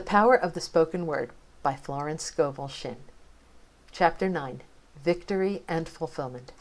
The Power of the Spoken Word by Florence Scovel Shinn. Chapter 9. Victory and Fulfillment.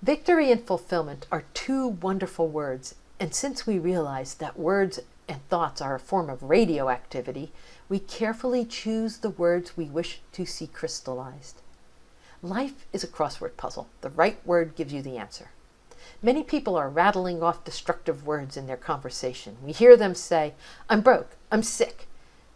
Victory and fulfillment are two wonderful words, and since we realize that words and thoughts are a form of radioactivity, we carefully choose the words we wish to see crystallized. Life is a crossword puzzle. The right word gives you the answer. Many people are rattling off destructive words in their conversation. We hear them say, "I'm broke, I'm sick."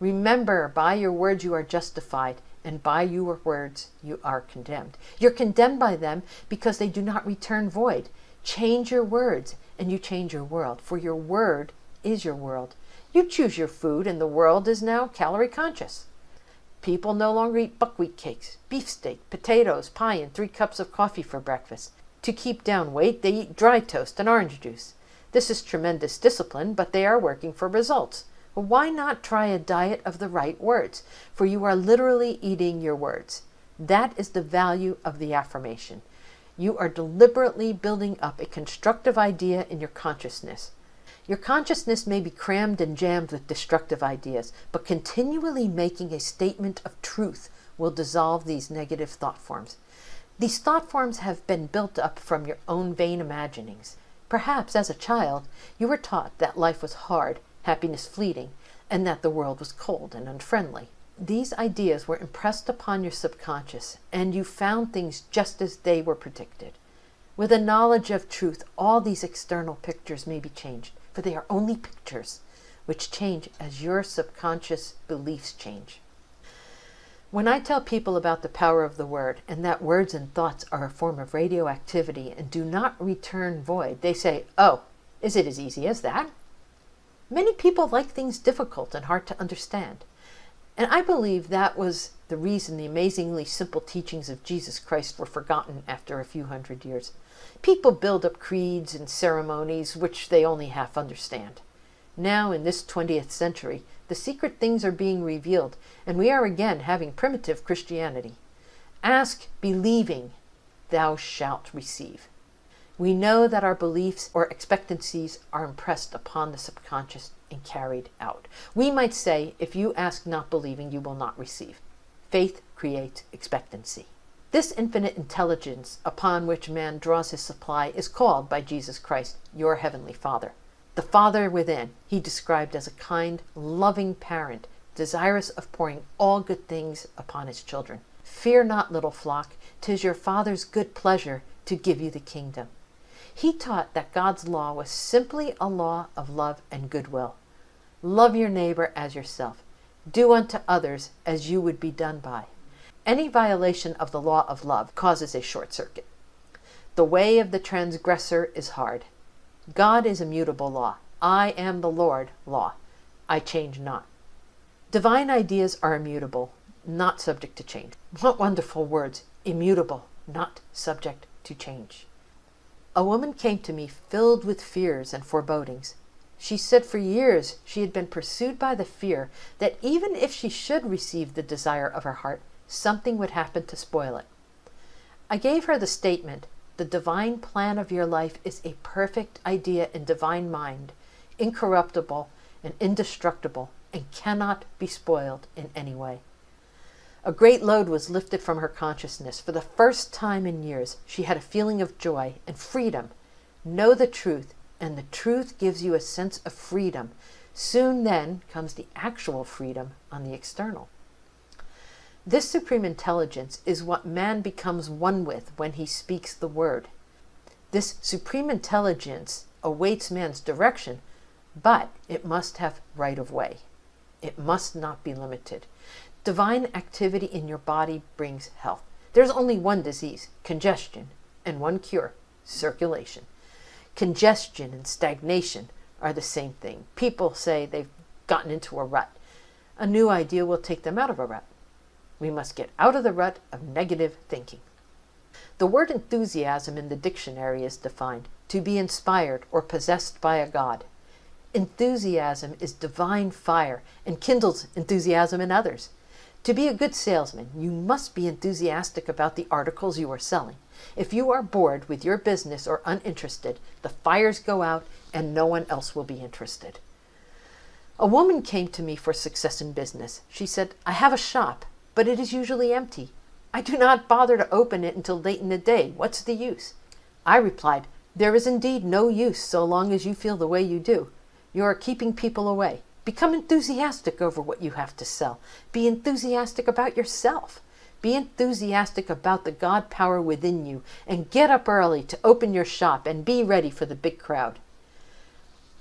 Remember, by your words you are justified, and by your words you are condemned. You're condemned by them because they do not return void. Change your words, and you change your world, for your word is your world. You choose your food, and the world is now calorie conscious. People no longer eat buckwheat cakes, beefsteak, potatoes, pie, and 3 cups of coffee for breakfast. To keep down weight, they eat dry toast and orange juice. This is tremendous discipline, but they are working for results. Well, why not try a diet of the right words? For you are literally eating your words. That is the value of the affirmation. You are deliberately building up a constructive idea in your consciousness. Your consciousness may be crammed and jammed with destructive ideas, but continually making a statement of truth will dissolve these negative thought forms. These thought forms have been built up from your own vain imaginings. Perhaps as a child, you were taught that life was hard, happiness fleeting, and that the world was cold and unfriendly. These ideas were impressed upon your subconscious, and you found things just as they were predicted. With a knowledge of truth, all these external pictures may be changed, for they are only pictures, which change as your subconscious beliefs change. When I tell people about the power of the word, and that words and thoughts are a form of radioactivity and do not return void, they say, "Oh, is it as easy as that?" Many people like things difficult and hard to understand. And I believe that was the reason the amazingly simple teachings of Jesus Christ were forgotten after a few hundred years. People build up creeds and ceremonies which they only half understand. Now, in this 20th century, the secret things are being revealed, and we are again having primitive Christianity. Ask, believing, thou shalt receive. We know that our beliefs or expectancies are impressed upon the subconscious and carried out. We might say, if you ask not believing, you will not receive. Faith creates expectancy. This infinite intelligence upon which man draws his supply is called by Jesus Christ, your heavenly Father. The Father within, he described as a kind, loving parent, desirous of pouring all good things upon his children. Fear not, little flock, 'tis your Father's good pleasure to give you the kingdom. He taught that God's law was simply a law of love and goodwill. Love your neighbor as yourself. Do unto others as you would be done by. Any violation of the law of love causes a short circuit. The way of the transgressor is hard. God is immutable law. I am the Lord law. I change not. Divine ideas are immutable, not subject to change. What wonderful words. Immutable, not subject to change. A woman came to me filled with fears and forebodings. She said for years she had been pursued by the fear that even if she should receive the desire of her heart, something would happen to spoil it. I gave her the statement, the divine plan of your life is a perfect idea in divine mind, incorruptible and indestructible, and cannot be spoiled in any way. A great load was lifted from her consciousness. For the first time in years, she had a feeling of joy and freedom. Know the truth, and the truth gives you a sense of freedom. Soon then comes the actual freedom on the external. This supreme intelligence is what man becomes one with when he speaks the word. This supreme intelligence awaits man's direction, but it must have right of way. It must not be limited. Divine activity in your body brings health. There's only one disease, congestion, and one cure, circulation. Congestion and stagnation are the same thing. People say they've gotten into a rut. A new idea will take them out of a rut. We must get out of the rut of negative thinking. The word enthusiasm in the dictionary is defined, to be inspired or possessed by a god. Enthusiasm is divine fire and kindles enthusiasm in others. To be a good salesman, you must be enthusiastic about the articles you are selling. If you are bored with your business or uninterested, the fires go out and no one else will be interested. A woman came to me for success in business. She said, "I have a shop, but it is usually empty. I do not bother to open it until late in the day. What's the use?" I replied, "There is indeed no use so long as you feel the way you do. You are keeping people away. Become enthusiastic over what you have to sell. Be enthusiastic about yourself. Be enthusiastic about the God power within you, and get up early to open your shop and be ready for the big crowd."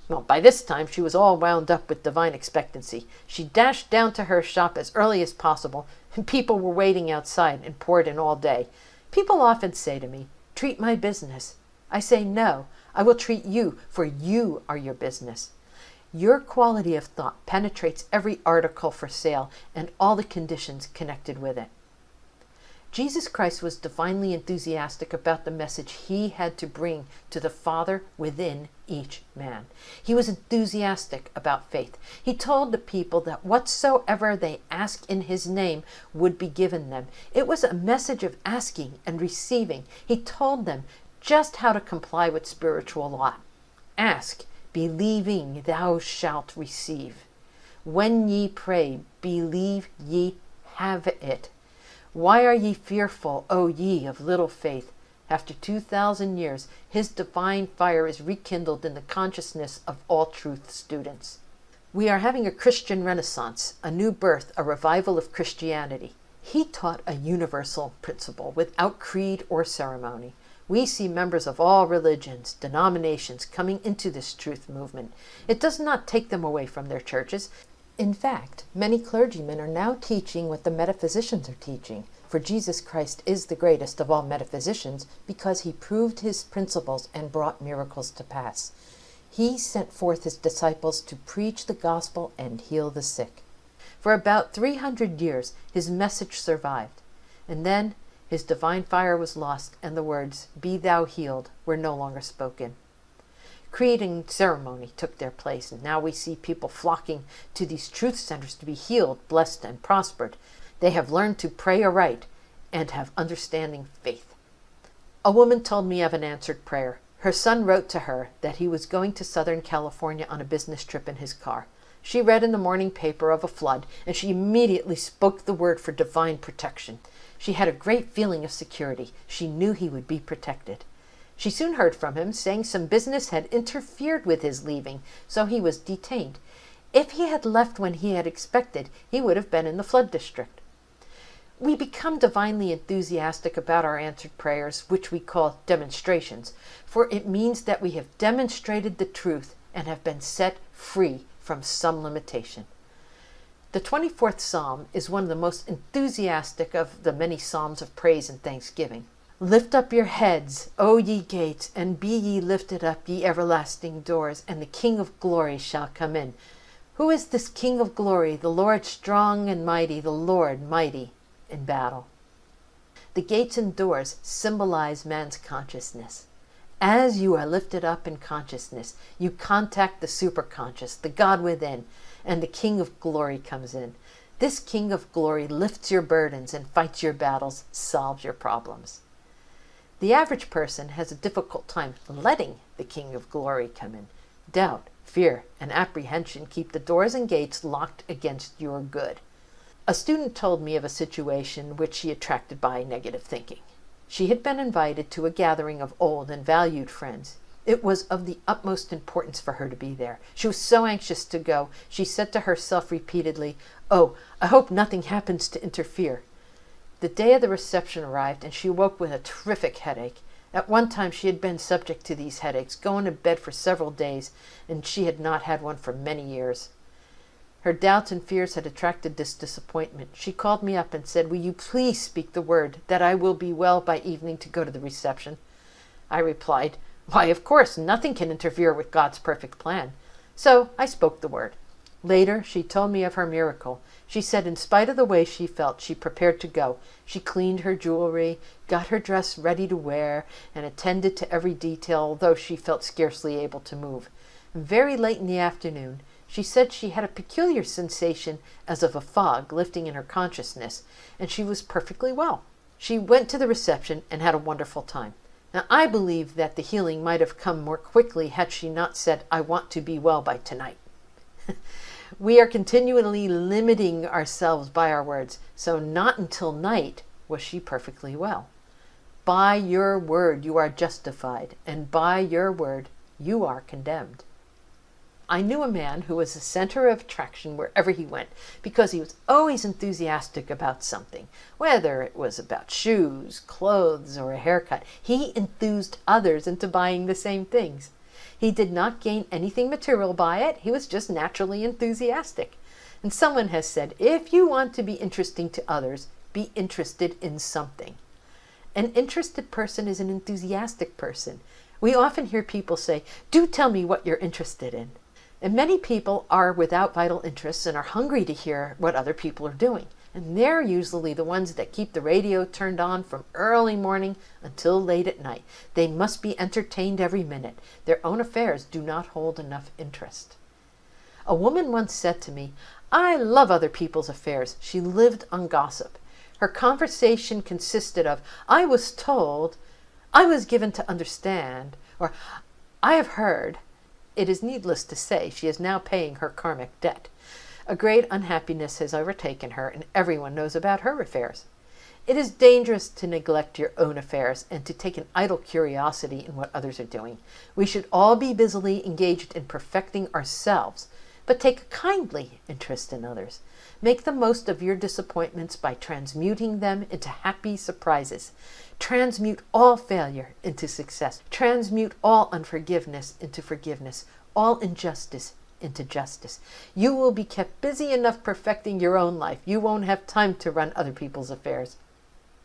Well, by this time she was all wound up with divine expectancy. She dashed down to her shop as early as possible, and people were waiting outside and poured in all day. People often say to me, "Treat my business." I say, "No, I will treat you, for you are your business." Your quality of thought penetrates every article for sale and all the conditions connected with it. Jesus Christ was divinely enthusiastic about the message he had to bring to the Father within each man. He was enthusiastic about faith. He told the people that whatsoever they ask in his name would be given them. It was a message of asking and receiving. He told them just how to comply with spiritual law. Ask, believing thou shalt receive. When ye pray, believe ye have it. Why are ye fearful, O ye of little faith? After 2,000 years, his divine fire is rekindled in the consciousness of all truth students. We are having a Christian renaissance, a new birth, a revival of Christianity. He taught a universal principle without creed or ceremony. We see members of all religions, denominations coming into this truth movement. It does not take them away from their churches. In fact, many clergymen are now teaching what the metaphysicians are teaching, for Jesus Christ is the greatest of all metaphysicians because he proved his principles and brought miracles to pass. He sent forth his disciples to preach the gospel and heal the sick. For about 300 years, his message survived, and then his divine fire was lost, and the words, "Be thou healed," were no longer spoken. Creed and ceremony took their place, and now we see people flocking to these truth centers to be healed, blessed, and prospered. They have learned to pray aright and have understanding faith. A woman told me of an answered prayer. Her son wrote to her that he was going to Southern California on a business trip in his car. She read in the morning paper of a flood, and she immediately spoke the word for divine protection. She had a great feeling of security. She knew he would be protected. She soon heard from him, saying some business had interfered with his leaving, so he was detained. If he had left when he had expected, he would have been in the flood district. We become divinely enthusiastic about our answered prayers, which we call demonstrations, for it means that we have demonstrated the truth and have been set free from some limitation. The 24th Psalm is one of the most enthusiastic of the many psalms of praise and thanksgiving. "Lift up your heads, O ye gates, and be ye lifted up, ye everlasting doors, and the King of glory shall come in." Who is this King of glory? The Lord strong and mighty, the Lord mighty in battle. The gates and doors symbolize man's consciousness. As you are lifted up in consciousness, you contact the superconscious, the God within, and the King of glory comes in. This King of glory lifts your burdens and fights your battles, solves your problems. The average person has a difficult time letting the King of glory come in. Doubt, fear, and apprehension keep the doors and gates locked against your good. A student told me of a situation which she attracted by negative thinking. She had been invited to a gathering of old and valued friends. It was of the utmost importance for her to be there. She was so anxious to go, she said to herself repeatedly, "Oh, I hope nothing happens to interfere." The day of the reception arrived, and she woke with a terrific headache. At one time she had been subject to these headaches, going to bed for several days, and she had not had one for many years. Her doubts and fears had attracted this disappointment. She called me up and said, "Will you please speak the word that I will be well by evening to go to the reception?" I replied, "Why, of course, nothing can interfere with God's perfect plan." So I spoke the word. Later, she told me of her miracle. She said in spite of the way she felt, she prepared to go. She cleaned her jewelry, got her dress ready to wear, and attended to every detail, although she felt scarcely able to move. Very late in the afternoon, she said she had a peculiar sensation as of a fog lifting in her consciousness, and she was perfectly well. She went to the reception and had a wonderful time. Now, I believe that the healing might have come more quickly had she not said, "I want to be well by tonight." We are continually limiting ourselves by our words. So not until night was she perfectly well. By your word you are justified, and by your word you are condemned. I knew a man who was the center of attraction wherever he went because he was always enthusiastic about something. Whether it was about shoes, clothes, or a haircut, he enthused others into buying the same things. He did not gain anything material by it. He was just naturally enthusiastic. And someone has said, if you want to be interesting to others, be interested in something. An interested person is an enthusiastic person. We often hear people say, do tell me what you're interested in. And many people are without vital interests and are hungry to hear what other people are doing. And they're usually the ones that keep the radio turned on from early morning until late at night. They must be entertained every minute. Their own affairs do not hold enough interest. A woman once said to me, I love other people's affairs. She lived on gossip. Her conversation consisted of, I was told, I was given to understand, or I have heard. It is needless to say she is now paying her karmic debt. A great unhappiness has overtaken her, and everyone knows about her affairs. It is dangerous to neglect your own affairs and to take an idle curiosity in what others are doing. We should all be busily engaged in perfecting ourselves, but take a kindly interest in others. Make the most of your disappointments by transmuting them into happy surprises. Transmute all failure into success. Transmute all unforgiveness into forgiveness. All injustice into justice. You will be kept busy enough perfecting your own life. You won't have time to run other people's affairs.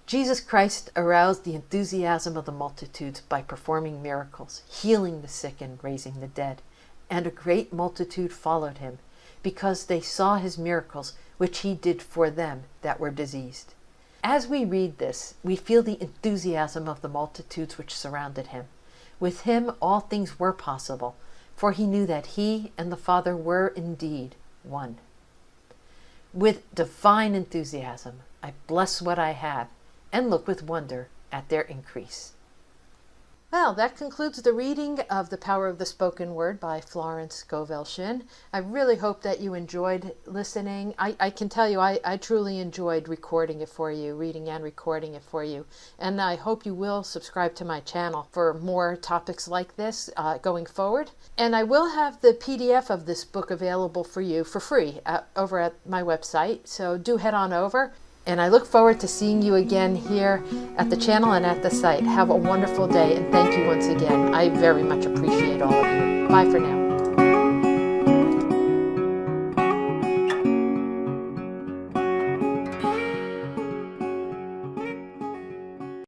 Jesus Christ aroused the enthusiasm of the multitudes by performing miracles, healing the sick and raising the dead. And a great multitude followed him, because they saw his miracles, which he did for them that were diseased. As we read this, we feel the enthusiasm of the multitudes which surrounded him. With him all things were possible, for he knew that he and the Father were indeed one. With divine enthusiasm, I bless what I have and look with wonder at their increase. Well, that concludes the reading of The Power of the Spoken Word by Florence Scovel Shinn. I really hope that you enjoyed listening. I can tell you I truly enjoyed recording it for you, reading and recording it for you. And I hope you will subscribe to my channel for more topics like this going forward. And I will have the PDF of this book available for you for free over at my website. So do head on over. And I look forward to seeing you again here at the channel and at the site. Have a wonderful day, and thank you once again. I very much appreciate all of you. Bye for now.